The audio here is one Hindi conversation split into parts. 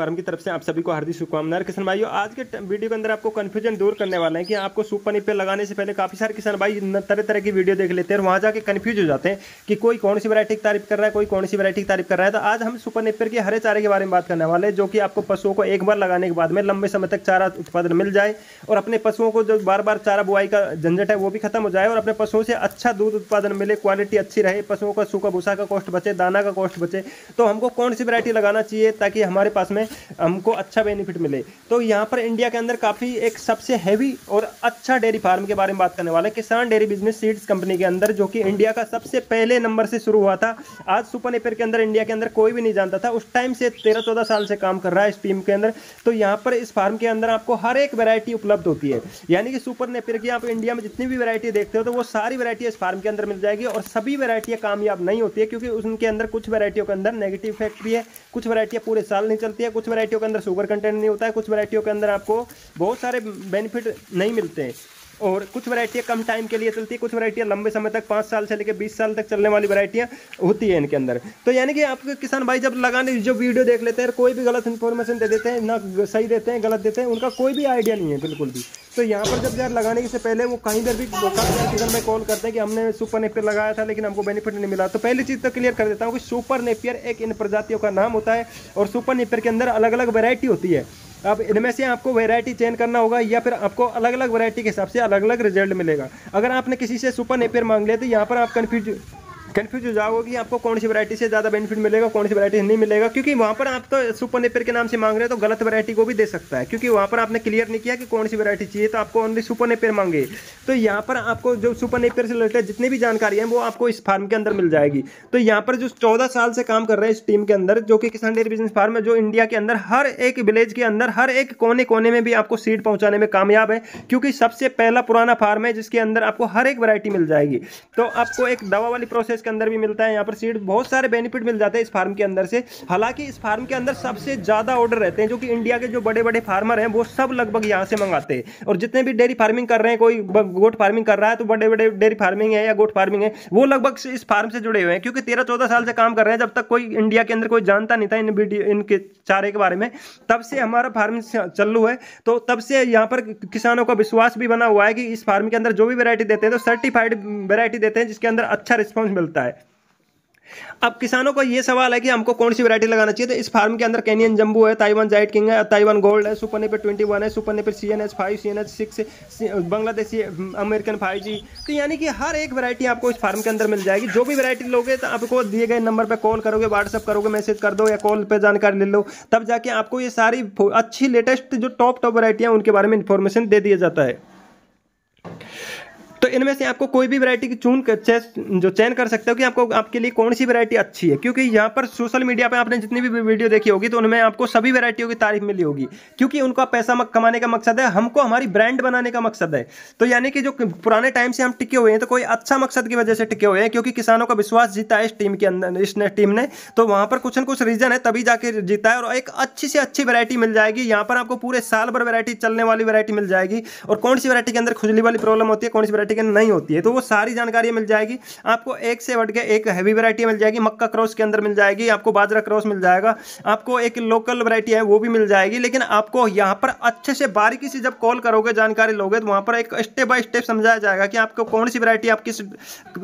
फार्म की तरफ से आप सभी को हार्दिक शुभकामनाएं। किसान भाइयों, आज के वीडियो के अंदर आपको कंफ्यूजन दूर करने वाले हैं कि आपको सुपर निपर लगाने से पहले काफी सारे किसान भाई तरह तरह की वीडियो देख लेते हैं और वहां जाके कंफ्यूज हो जाते हैं कि कोई कौन सी वैरायटी की तारीफ कर रहा है, कोई कौन सी वैरायटी की तारीफ कर रहा है। तो आज हम सुपर निपर के हरे चारे के बारे में बात करने वाले हैं, जो कि आपको पशुओं को एक बार लगाने के बाद में लंबे समय तक चारा उत्पादन मिल जाए और अपने पशुओं को जो बार बार चारा बुआई का झंझट है वो भी खत्म हो जाए और अपने पशुओं से अच्छा दूध उत्पादन मिले, क्वालिटी अच्छी रहे, पशुओं का सूखा भूसा का कॉस्ट बचे, दाना का कॉस्ट बचे। तो हमको कौन सी वैरायटी लगाना चाहिए ताकि हमारे पास में हमको अच्छा बेनिफिट मिले। तो यहाँ पर इंडिया के अंदर काफ़ी एक सबसे हैवी और अच्छा डेयरी फार्म के बारे में बात करने वाले हैं, किसान डेयरी बिजनेस सीड्स कंपनी के अंदर, जो कि इंडिया का सबसे पहले नंबर से शुरू हुआ था। आज सुपर नेपियर के अंदर इंडिया के अंदर कोई भी नहीं जानता था, उस टाइम से 13-14 साल से काम कर रहा है इस टीम के अंदर। तो यहाँ पर इस फार्म के अंदर आपको हर एक वैरायटी उपलब्ध होती है, यानी कि सुपर नेपियर की आप इंडिया में जितनी भी वैरायटी देखते हो तो वो सारी वैरायटी इस फार्म के अंदर मिल जाएगी। और सभी वैरायटियाँ कामयाब नहीं होती है, क्योंकि उनके अंदर कुछ वैरायटियों के अंदर नेगेटिव इफेक्ट भी है, कुछ वैरायटियाँ पूरे साल नहीं चलती है, कुछ वैरायटियों के अंदर शुगर कंटेंट नहीं होता है, कुछ वैरायटियों के अंदर आपको बहुत सारे बेनिफिट नहीं मिलते हैं और कुछ वैरायटियाँ कम टाइम के लिए चलती है, कुछ वैरायटियाँ लंबे समय तक 5 साल से लेकर 20 साल तक चलने वाली वैरायटियाँ होती है इनके अंदर। तो यानी कि आपके किसान भाई जब लगाने जो वीडियो देख लेते हैं कोई भी गलत इन्फॉर्मेशन दे देते हैं, ना सही देते हैं गलत देते हैं, उनका कोई भी आइडिया नहीं है बिल्कुल भी। तो यहाँ पर जब यार लगाने से पहले वो कहीं पर भी किसान भाई कॉल करते हैं कि हमने सुपर नेपियर लगाया था लेकिन हमको बेनिफिट नहीं मिला। तो पहली चीज़ तो क्लियर कर देता हूँ कि सुपर नेपियर एक इन प्रजातियों का नाम होता है और सुपर नेपियर के अंदर अलग अलग वैरायटी होती है। अब इनमें से आपको वैरायटी चेंज करना होगा या फिर आपको अलग अलग वैरायटी के हिसाब से अलग अलग रिजल्ट मिलेगा। अगर आपने किसी से सुपर नेपियर मांग लिया तो यहाँ पर आप कन्फ्यूज हो जाओगे कि आपको कौन सी वैरायटी से ज़्यादा बेनिफिट मिलेगा, कौन सी वैरायटी नहीं मिलेगा, क्योंकि वहाँ पर आप तो सुपर नेपियर के नाम से मांग रहे हैं तो गलत वैरायटी को भी दे सकता है, क्योंकि वहाँ पर आपने क्लियर नहीं किया कि कौन सी वैरायटी चाहिए, तो आपको ओनली सुपर नेपियर मांगे। तो यहाँ पर आपको जो सुपर नेपियर से रिलेटेड जितनी भी जानकारी है वो आपको इस फार्म के अंदर मिल जाएगी। तो यहाँ पर जो 14 साल से काम कर रहे हैं इस टीम के अंदर, जो कि किसान डेयरी बिजनेस फार्म है, जो इंडिया के अंदर हर एक विलेज के अंदर हर एक कोने कोने में भी आपको सीड पहुँचाने में कामयाब है, क्योंकि सबसे पहला पुराना फार्म है जिसके अंदर आपको हर एक वैरायटी मिल जाएगी। तो आपको एक दवा वाली प्रोसेस के अंदर भी मिलता है, यहाँ पर सीड बहुत सारे बेनिफिट मिल जाते हैं इस फार्म के अंदर से। हालांकि इस फार्म के अंदर सबसे ज़्यादा ऑर्डर रहते हैं, जो कि इंडिया के जो बड़े बड़े फार्मर हैं वो सब लगभग यहाँ से मंगाते हैं। और जितने भी डेयरी फार्मिंग कर रहे हैं, कोई गोट फार्मिंग कर रहा है तो बड़े बड़े डेयरी फार्मिंग है या गोट फार्मिंग है, वो लगभग इस फार्म से जुड़े हुए हैं, क्योंकि 13-14 साल से काम कर रहे हैं। जब तक कोई इंडिया के अंदर कोई जानता नहीं था इनके चारे के बारे में, तब से हमारा फार्म चालू है। तो तब से यहाँ पर किसानों का विश्वास भी बना हुआ है कि इस फार्म के अंदर जो भी वैरायटी देते हैं तो सर्टिफाइड वैरायटी देते हैं, जिसके अंदर अच्छा रिस्पॉन्स मिलता है। अब किसानों को ये सवाल है कि हमको कौन सी वैरायटी लगाना चाहिए। तो इस फार्म के अंदर केनियन जंबू है, ताइवान जाइट किंग है, ताइवान गोल्ड है, सुपर नेपियर 21 है, super Napier CNH 5, CNH 6, Bangladeshi American 5G। तो यानी कि हर एक वैरायटी आपको इस फार्म के अंदर मिल जाएगी। जो भी वैरायटी लोगे तो आपको दिए गए नंबर पर कॉल करोगे, व्हाट्सअप करोगे, मैसेज कर दो या कॉल पर जानकारी ले लो, तब जाके आपको ये सारी अच्छी लेटेस्ट जो टॉप वैरायटियाँ उनके बारे में इंफॉर्मेशन दे दिया जाता है। तो इनमें से आपको कोई भी वैरायटी की चयन कर सकते हो कि आपको आपके लिए कौन सी वैरायटी अच्छी है, क्योंकि यहाँ पर सोशल मीडिया पे आपने जितनी भी वीडियो देखी होगी तो उनमें आपको सभी वैरायटियों की तारीफ मिली होगी, क्योंकि उनका पैसा कमाने का मकसद है, हमको हमारी ब्रांड बनाने का मकसद है। तो यानी कि जो पुराने टाइम से हम टिके हुए हैं तो कोई अच्छा मकसद की वजह से टिके हुए हैं, क्योंकि किसानों का विश्वास जीता है इस टीम के अंदर, इस टीम ने। तो वहाँ पर कुछ न कुछ रीजन है तभी जाके जीता है और एक अच्छी से अच्छी वैरायटी मिल जाएगी। यहाँ पर आपको पूरे साल भर वैरायटी चलने वाली वैरायटी मिल जाएगी और कौन सी वैरायटी के अंदर खुजली वाली प्रॉब्लम होती है, कौन सी वैरायटी के नहीं होती है, तो वो सारी जानकारी मिल जाएगी। आपको एक से बढ़ के एक हैवी वैरायटी मिल जाएगी, मक्का क्रॉस के अंदर मिल जाएगी, आपको बाजरा क्रॉस मिल जाएगा, आपको एक लोकल वैरायटी है वो भी मिल जाएगी। लेकिन आपको यहाँ पर अच्छे से बारीकी से जब कॉल करोगे, जानकारी लोगे, तो वहाँ पर एक स्टेप बाय स्टेप समझाया जाएगा कि आपको कौन सी वैरायटी, आप किस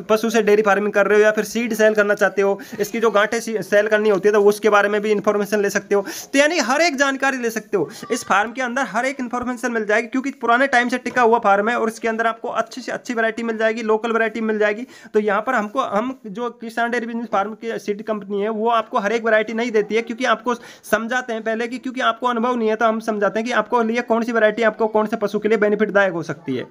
पशु से डेयरी फार्मिंग कर रहे हो या फिर सीड सेल करना चाहते हो, इसकी जो गांठें सेल करनी होती है तो उसके बारे में भी इंफॉर्मेशन ले सकते हो। तो यानी हर एक जानकारी ले सकते हो इस फार्म के अंदर, हर एक इंफॉर्मेशन मिल जाएगी, क्योंकि पुराने टाइम से टिका हुआ फार्म है और इसके अंदर आपको अच्छी से अच्छी वैरायटी मिल जाएगी, लोकल वैरायटी मिल जाएगी। तो यहाँ पर हम जो किसान डेयरी बिजनेस फार्म की सीड कंपनी है वो आपको हर एक वैरायटी नहीं देती है, क्योंकि आपको समझाते हैं पहले कि क्योंकि आपको अनुभव नहीं है तो हम समझाते हैं कि आपको लिए कौन सी वैरायटी आपको कौन से पशु के लिए बेनिफिटदायक हो सकती है।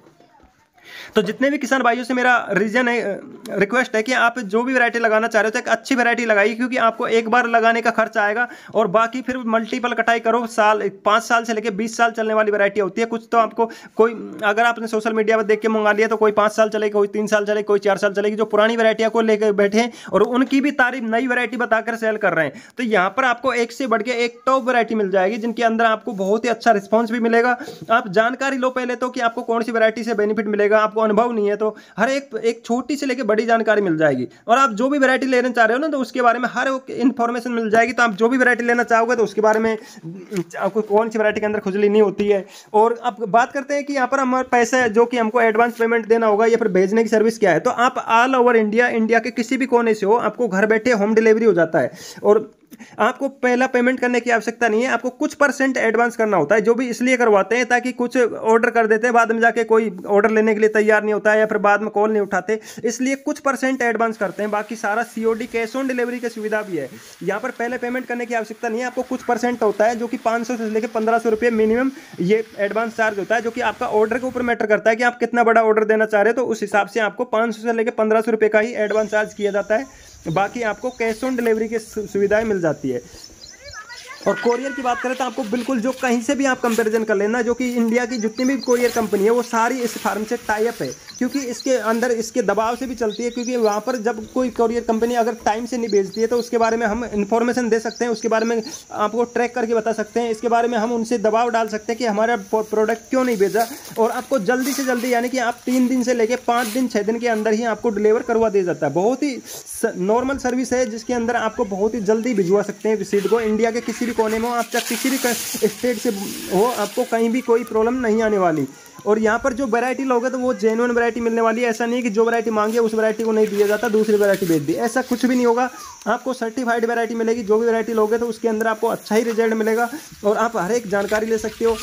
तो जितने भी किसान भाइयों से मेरा रिक्वेस्ट है कि आप जो भी वैरायटी लगाना चाह रहे हो तो एक अच्छी वैरायटी लगाइए, क्योंकि आपको एक बार लगाने का खर्च आएगा और बाकी फिर मल्टीपल कटाई करो। 5 साल से लेकर 20 साल चलने वाली वैरायटी होती है। कुछ तो आपको कोई अगर आपने सोशल मीडिया पर देख के मंगा लिया तो कोई 5 साल चलेगी, कोई 3 साल चलेगी, कोई 4 साल चलेगी। जो पुरानी वैरायटियां को लेकर बैठे हैं और उनकी भी तारीफ नई वैरायटी बताकर सेल कर रहे हैं। तो यहाँ पर आपको एक से बढ़ के एक टॉप वैरायटी मिल जाएगी, जिनके अंदर आपको बहुत ही अच्छा रिस्पॉन्स भी मिलेगा। आप जानकारी लो पहले तो कि आपको कौन सी वैरायटी से बेनिफिट मिलेगा। मिलेगा, आपको अनुभव नहीं है, तो हर एक छोटी से लेकर बड़ी जानकारी मिल जाएगी। और आप जो भी वैरायटी लेना चाह रहे हो ना, तो उसके बारे में हर एक इन्फॉर्मेशन मिल जाएगी। तो आप जो भी वैरायटी लेना चाहोगे तो उसके बारे में आपको कौन सी वैरायटी के अंदर खुजली नहीं होती है। और अब बात करते हैं कि यहाँ पर हमारे पैसे जो कि हमको एडवांस पेमेंट देना होगा या फिर भेजने की सर्विस क्या है। तो आप ऑल ओवर इंडिया के किसी भी कोने से हो, आपको घर बैठे होम डिलीवरी हो जाता है। और आपको पहला पेमेंट करने की आवश्यकता नहीं है, आपको कुछ % एडवांस करना होता है, जो भी इसलिए करवाते हैं ताकि कुछ ऑर्डर कर देते हैं, बाद में जाके कोई ऑर्डर लेने के लिए तैयार नहीं होता है या फिर बाद में कॉल नहीं उठाते, इसलिए कुछ % एडवांस करते हैं। बाकी सारा COD कैश ऑन डिलीवरी की सुविधा भी है। यहाँ पर पहले पेमेंट करने की आवश्यकता नहीं है, आपको कुछ % होता है जो कि 500 से लेकर 1500 रुपये मिनिमम ये एडवांस चार्ज होता है, जो कि आपका ऑर्डर के ऊपर मैटर करता है कि आप कितना बड़ा ऑर्डर देना चाह रहे हो। तो उस हिसाब से आपको 500 से लेकर 1500 रुपये का ही एडवांस चार्ज किया जाता है। बाकी आपको कैश ऑन डिलीवरी की सुविधाएं मिल जाती है। और कोरियर की बात करें तो आपको बिल्कुल जो कहीं से भी आप कंपैरिजन कर लेना, जो कि इंडिया की जितनी भी कोरियर कंपनी है वो सारी इस फार्म से टाई अप है, क्योंकि इसके अंदर इसके दबाव से भी चलती है। क्योंकि वहाँ पर जब कोई कोरियर कंपनी अगर टाइम से नहीं भेजती है तो उसके बारे में हम इन्फॉर्मेशन दे सकते हैं, उसके बारे में आपको ट्रैक करके बता सकते हैं, इसके बारे में हम उनसे दबाव डाल सकते हैं कि हमारा प्रोडक्ट क्यों नहीं भेजा। और आपको जल्दी से जल्दी, यानी कि आप 3 दिन से लेकर 5 दिन 6 दिन के अंदर ही आपको डिलीवर करवा दिया जाता है। बहुत ही नॉर्मल सर्विस है जिसके अंदर आपको बहुत ही जल्दी भिजवा सकते हैं रिसीट को। इंडिया के किसी भी कोने में हो, आप किसी भी स्टेट से हो, आपको कहीं भी कोई प्रॉब्लम नहीं आने वाली। और यहाँ पर जो वैरायटी लोगे तो वो जेन्युइन वैरायटी मिलने वाली है। ऐसा नहीं है कि जो वैरायटी मांगे उस वैरायटी को नहीं दिया जाता, दूसरी वैरायटी भेज दी, ऐसा कुछ भी नहीं होगा। आपको सर्टिफाइड वैरायटी मिलेगी। जो भी वैरायटी लोगे तो उसके अंदर आपको अच्छा ही रिजल्ट मिलेगा और आप हर एक जानकारी ले सकते हो।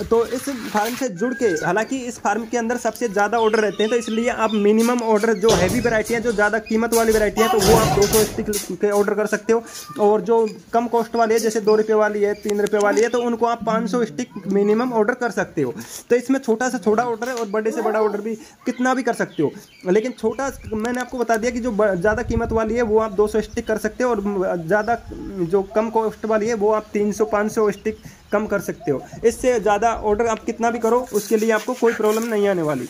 तो इस फार्म से जुड़ के, हालांकि इस फार्म के अंदर सबसे ज़्यादा ऑर्डर रहते हैं, तो इसलिए आप मिनिमम ऑर्डर जो हैवी वैरायटी है, जो ज़्यादा कीमत वाली वैरायटी है, तो वो आप 200 स्टिक के ऑर्डर कर सकते हो। और जो कम कॉस्ट वाली है, जैसे 2 रुपये वाली है, 3 रुपये वाली है, तो उनको आप 500 स्टिक मिनिमम ऑर्डर कर सकते हो। तो इसमें छोटा से छोटा ऑर्डर है और बड़े से बड़ा ऑर्डर भी कितना भी कर सकते हो। लेकिन छोटा, मैंने आपको बता दिया कि जो ज़्यादा कीमत वाली है वो आप 200 स्टिक कर सकते हो, और ज़्यादा जो कम कॉस्ट वाली है वो आप 300-500 स्टिक कम कर सकते हो। इससे ज़्यादा ऑर्डर आप कितना भी करो उसके लिए आपको कोई प्रॉब्लम नहीं आने वाली।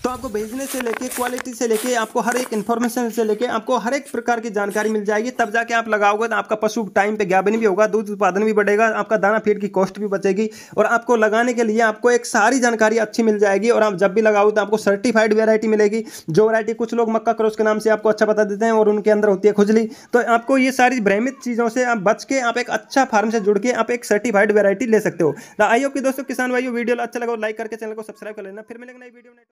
तो आपको भेजने से लेके, क्वालिटी से लेके, आपको हर एक इन्फॉर्मेशन से लेके आपको हर एक प्रकार की जानकारी मिल जाएगी। तब जाके आप लगाओगे तो आपका पशु टाइम पे गाभिन भी होगा, दूध उत्पादन भी बढ़ेगा, आपका दाना फीड की कॉस्ट भी बचेगी, और आपको लगाने के लिए आपको एक सारी जानकारी अच्छी मिल जाएगी। और आप जब भी लगाओ तो आपको सर्टिफाइड वैरायटी मिलेगी। जो वैरायटी, कुछ लोग मक्का क्रॉस के नाम से आपको अच्छा बता देते हैं और उनके अंदर होती है खुजली। तो आपको ये सारी भ्रमित चीज़ों से आप बच के, आप एक अच्छा फार्म से जुड़ के आप एक सर्टिफाइड वैरायटी ले सकते हो। आई होप कि दोस्तों, किसान भाइयों, वीडियो अच्छा लगा लाइक करके चैनल को सब्सक्राइब कर लेना। फिर मिलेंगे नई वीडियो में।